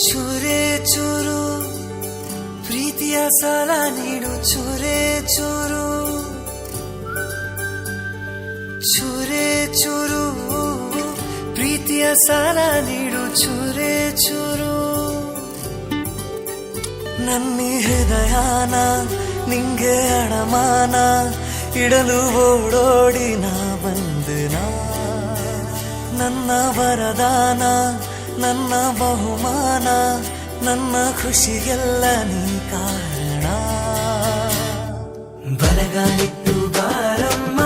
ಚೂರೆ ಚೂರು ಪ್ರೀತಿಯ ಸಾಲ ನೀಡು ಚೂರೆ ಚೂರು ಚೂರೆ ಚೂರು ಪ್ರೀತಿಯ ಸಾಲ ನೀಡು ಚೂರೆ ಚೂರು ನನ್ನ ಹೃದಯನ ನಿಂಗೆ ಅಡಮಾನ ಇಡಲು ಓಡೋಡಿ ನಾ ಬಂದನ ನನ್ನ ವರದಾನ ನನ್ನ ಬಹುಮಾನ ನನ್ನ ಖುಷಿಗೆಲ್ಲ ನೀ ಕಾರಣ ಬಲಗಾಲಿಟ್ಟು ಬಾರಮ್ಮ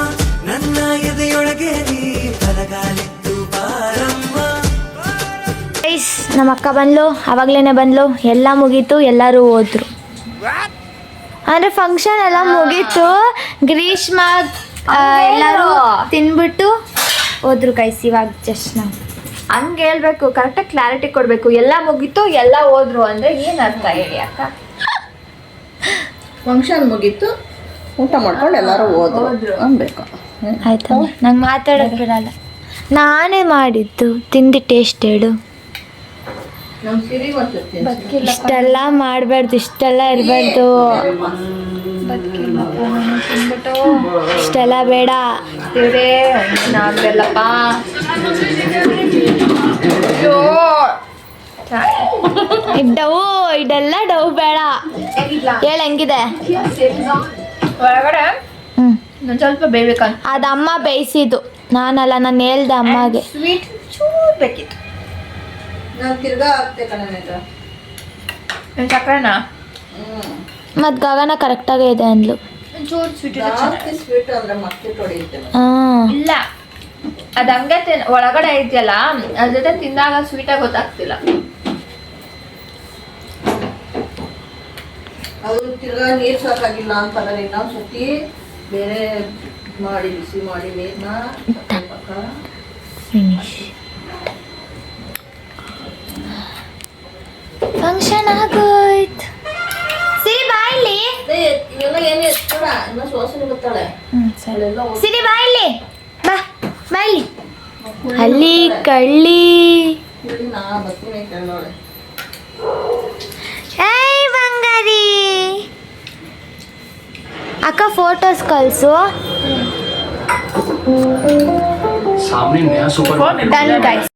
ನನ್ನ ಎದೆಯೊಳಗೆ ನೀ ಬಲಗಾಲಿಟ್ಟು ಬಾರಮ್ಮ. ಗೈಸ್ ನಮ್ಮ ಅಕ್ಕ ಬಂದ್ಲು, ಅವಾಗ್ಲೇನೆ ಬಂದ್ಲು, ಎಲ್ಲ ಮುಗೀತು, ಎಲ್ಲರೂ ಹೋದ್ರು. ಅಂದರೆ ಫಂಕ್ಷನ್ ಎಲ್ಲ ಮುಗೀತು, ಗ್ರೀಷ್ಮ ಎಲ್ಲರೂ ತಿನ್ಬಿಟ್ಟು ಹೋದ್ರು ಗೈಸ್. ಇವಾಗ ಜಸ್ಟ್ ನಾವು ಹಂಗೆ ಹೇಳ್ಬೇಕು, ಕರೆಕ್ಟಾಗಿ ಕ್ಲಾರಿಟಿ ಕೊಡಬೇಕು. ಎಲ್ಲ ಮುಗೀತು ಎಲ್ಲ ಹೋದ್ರು ಅಂದರೆ ಏನು ಅರ್ಥ ಹೇಳಿ ಅಕ್ಕ? ಫಂಕ್ಷನ್ ಮುಗೀತು, ಊಟ ಮಾಡ್ಕೊಂಡು ಎಲ್ಲರೂ ಹೋದ್ರು ಅನ್ಬೇಕು. ಆಯ್ತಾ? ನಂಗೆ ಮಾತಾಡೋದು ಬಿಡಲ್ಲ. ನಾನೇ ಮಾಡಿದ್ದು, ತಿಂದು ಟೇಸ್ಟ್ ಹೇಳು. ನಮ್ಮ ಸಿರಿ ಇಷ್ಟೆಲ್ಲ ಮಾಡಬಾರ್ದು, ಇಷ್ಟೆಲ್ಲ ಇರಬಾರ್ದು, ಇಷ್ಟೆಲ್ಲ ಬೇಡ. ದೇವ್ರೇ ನಾವೆಲ್ಲಪ್ಪ ಡವು ಇದೆಲ್ಲ ಡವು ಬೇಡ. ಹೇಳ ಹೆಂಗಿದೆ? ಒಳಗಡೆ ಹ್ಞೂ ನಾನು ಸ್ವಲ್ಪ ಬೇಯ್ಬೇಕಂತ. ಅದು ಅಮ್ಮ ಬೇಯಿಸಿದ್ದು, ನಾನಲ್ಲ, ನಾನು ಹೇಳ್ದೆ ಅಮ್ಮಗೆ. ಸ್ವೀಟ್ ಚೂರು ಬೇಕಿತ್ತು. ನಾನು ತಿರ್ಗಾ ಆಗ್ತೆ ಕಣ ನನ್ನ ಚಕ್ರನ ಮತ್ತು ಗಗನ ಕರೆಕ್ಟಾಗೇ ಇದೆ ಅಂದ್ಲು. ಚೂರು ಸ್ವೀಟ್ ಜಾಸ್ತಿ ಸ್ವೀಟ್ ಅಂದ್ರೆ ಮತ್ತೆ ಹೊಡೆಯುತ್ತೆ. ಹಾಂ ಇಲ್ಲ, ಅದು ಹಂಗೆ ಒಳಗಡೆ ಐತಿಯಲ್ಲ, ಅದ್ರ ಜೊತೆ ತಿಂದಾಗ ಸ್ವೀಟಾಗಿ ಗೊತ್ತಾಗ್ತಿಲ್ಲ. ಅದು ತಿರ್ಗಾ ನೀರು ಸಾಕಾಗಿಲ್ಲ ಅಂತಾರೆ. ಇನ್ನೊಂದು ಸತಿ ಬೇರೆ ಮಾಡಿ ಬಿಸಿ ಮಾಡಿ ನೀರನ್ನ ಫಿನಿಶ್. ಫಂಕ್ಷನ್ ಆಗೋಯ್ತು. ಸಿರಿ ಬಾಯಿಲಿ. ಇವೆಲ್ಲ ಏನು ಎತ್ಕೊಡ, ಇನ್ನ ಸೋಸನೆ ಗೊತ್ತಾಳೆ. ಸರಿ ಸಿರಿ ಬಾಯಿಲಿ, ಬಾ ಬಾಯಿಲಿ. ಅಲ್ಲಿ ಕಳ್ಳಿ. ನಾ ಬರ್ತೀನಿ ಕೇಳೋಳೆ. ಏಯ್ ಬಂಗಾರಿ, ಅಕ್ಕ ಫೋಟೋಸ್ ಕಳಿಸು. सामने नया सुपर ಡನ್ ಗೈಸ್.